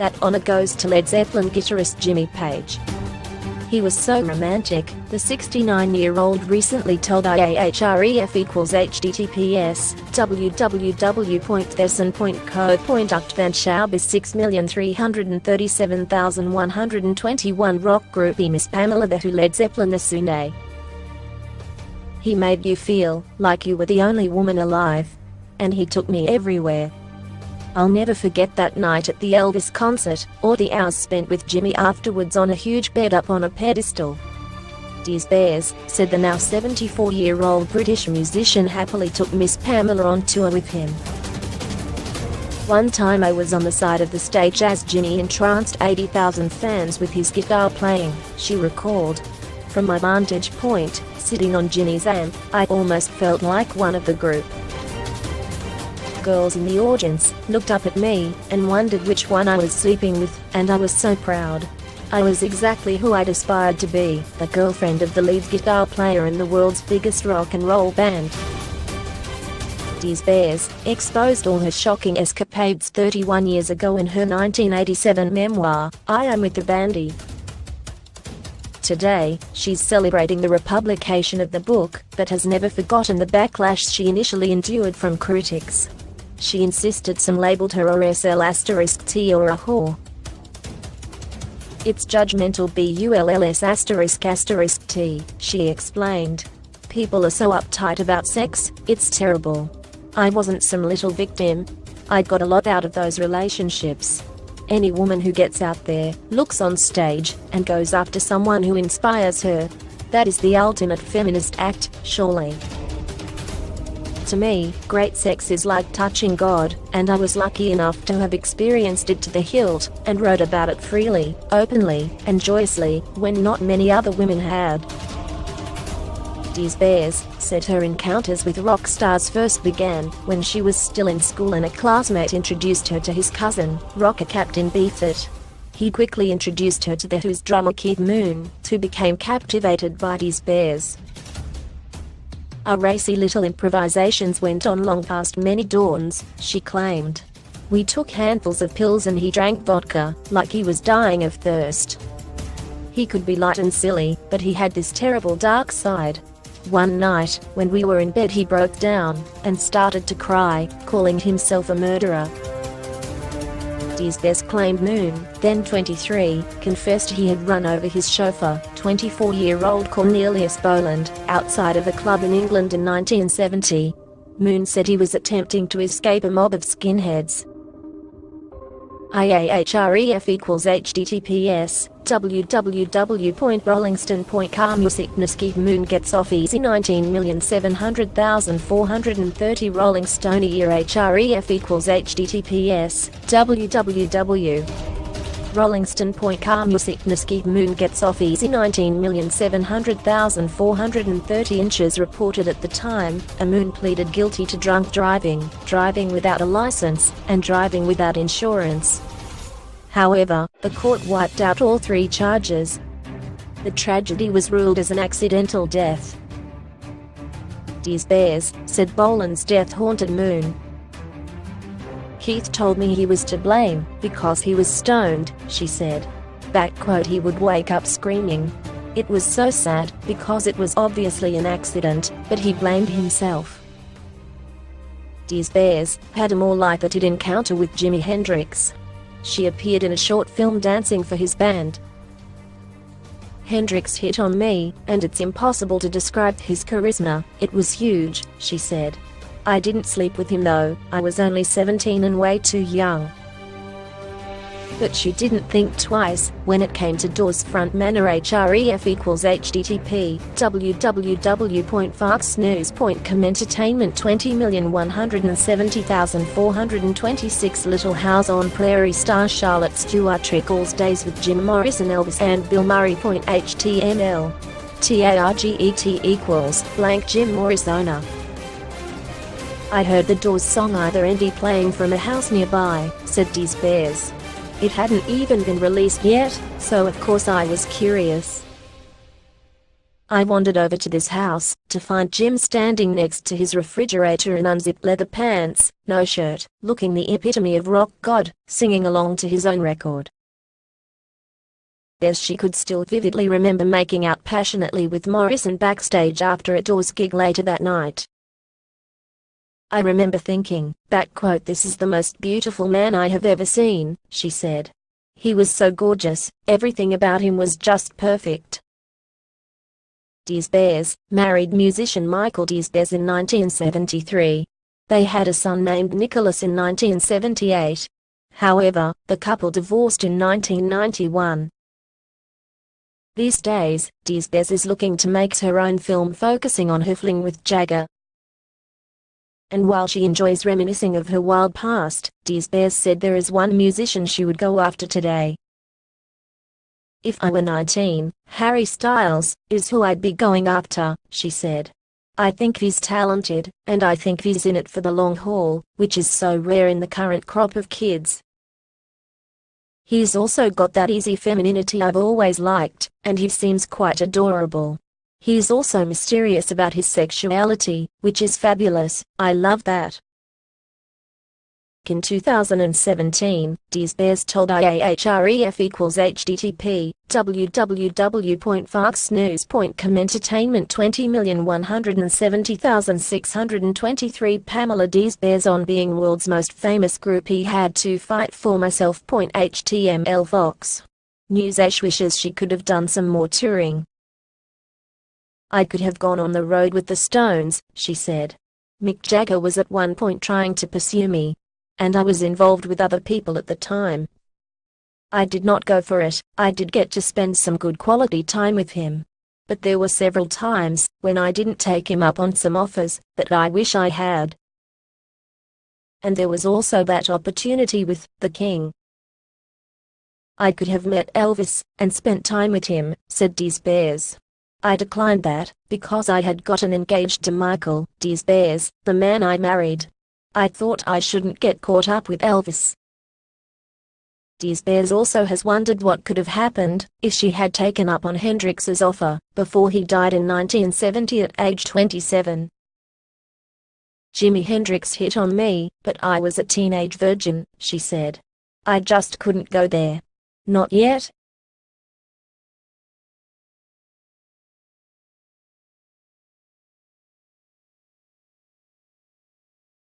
That honor goes to Led Zeppelin guitarist Jimmy Page. He was so romantic, the 69-year-old recently told IAHREF equals https www.thesen.co.uk van Schaub's 6,337,121 rock groupie Miss Pamela Des who Led Zeppelin the Sune. He made you feel like you were the only woman alive. And he took me everywhere. I'll never forget that night at the Elvis concert, or the hours spent with Jimmy afterwards on a huge bed up on a pedestal. Des, said the now 74-year-old British musician happily took Miss Pamela on tour with him. One time I was on the side of the stage as Jimmy entranced 80,000 fans with his guitar playing, she recalled. From my vantage point, sitting on Jimmy's amp, I almost felt like one of the group. Girls in the audience looked up at me and wondered which one I was sleeping with, and I was so proud. I was exactly who I'd aspired to be, the girlfriend of the lead guitar player in the world's biggest rock and roll band. Des exposed all her shocking escapades 31 years ago in her 1987 memoir, I Am With the Bandy. Today, she's celebrating the republication of the book, but has never forgotten the backlash she initially endured from critics. She insisted some labeled her RSL*T or a whore. It's judgmental BULLS**T, she explained. People are so uptight about sex, it's terrible. I wasn't some little victim. I got a lot out of those relationships. Any woman who gets out there, looks on stage, and goes after someone who inspires her, that is the ultimate feminist act, surely. To me, great sex is like touching God, and I was lucky enough to have experienced it to the hilt, and wrote about it freely, openly, and joyously, when not many other women had. Des said her encounters with rock stars first began when she was still in school and a classmate introduced her to his cousin, rocker Captain Beefheart. He quickly introduced her to The Who's drummer Keith Moon, who became captivated by Des. Our racy little improvisations went on long past many dawns, she claimed. We took handfuls of pills and he drank vodka, like he was dying of thirst. He could be light and silly, but he had this terrible dark side. One night, when we were in bed he broke down, and started to cry, calling himself a murderer. Des claimed Moon, then 23, confessed he had run over his chauffeur, 24-year-old Cornelius Boland, outside of a club in England in 1970. Moon said he was attempting to escape a mob of skinheads. IAHREF equals https www.rollingstone.co.uk Moon gets off easy 19,700,430 Rolling Stone a year HREF equals https www.rollingstone.co.uk Moon gets off easy 19,700,430 inches reported at the time. Moon pleaded guilty to drunk driving, driving without a license, and driving without insurance. However, the court wiped out all three charges. The tragedy was ruled as an accidental death. Des said Boland's death haunted Moon. Keith told me he was to blame because he was stoned, she said. He would wake up screaming. It was so sad because it was obviously an accident, but he blamed himself. Des had a more light-hearted encounter with Jimi Hendrix. She appeared in a short film dancing for his band. Hendrix hit on me, and it's impossible to describe his charisma. It was huge, she said. I didn't sleep with him though, I was only 17 and way too young. But she didn't think twice when it came to Doors frontman HREF equals http www.foxnews.com Entertainment 20,170,426 Little House on Prairie star Charlotte Stewart recalls days with Jim Morrison Elvis and Bill Murray. HTML TARGET equals blank Jim Morrisona. I heard the Doors song Either Endy playing from a house nearby, said Des. It hadn't even been released yet, so of course I was curious. I wandered over to this house to find Jim standing next to his refrigerator in unzipped leather pants, no shirt, looking the epitome of rock god, singing along to his own record. As she could still vividly remember making out passionately with Morrison backstage after a Doors gig later that night. I remember thinking, "This is the most beautiful man I have ever seen," she said. "He was so gorgeous, everything about him was just perfect." Des married musician Michael Des in 1973. They had a son named Nicholas in 1978. However, the couple divorced in 1991. These days, Des is looking to make her own film focusing on her fling with Jagger. And while she enjoys reminiscing of her wild past, Des said there is one musician she would go after today. "If I were 19, Harry Styles is who I'd be going after," she said. "I think he's talented, and I think he's in it for the long haul, which is so rare in the current crop of kids. He's also got that easy femininity I've always liked, and he seems quite adorable. He's also mysterious about his sexuality, which is fabulous. I love that." In 2017, Des told IAHREF equals http www.foxnews.com Entertainment 20,170,623 Pamela Des on being world's most famous groupie had to fight for myself. HTML Fox News wishes she could have done some more touring. "I could have gone on the road with the Stones," she said. "Mick Jagger was at one point trying to pursue me. And I was involved with other people at the time. I did not go for it. I did get to spend some good quality time with him. But there were several times when I didn't take him up on some offers that I wish I had. And there was also that opportunity with the King. I could have met Elvis and spent time with him," said Des. "I declined that because I had gotten engaged to Michael Des, the man I married. I thought I shouldn't get caught up with Elvis." Des also has wondered what could have happened if she had taken up on Hendrix's offer before he died in 1970 at age 27. "Jimi Hendrix hit on me, but I was a teenage virgin," she said. "I just couldn't go there. Not yet,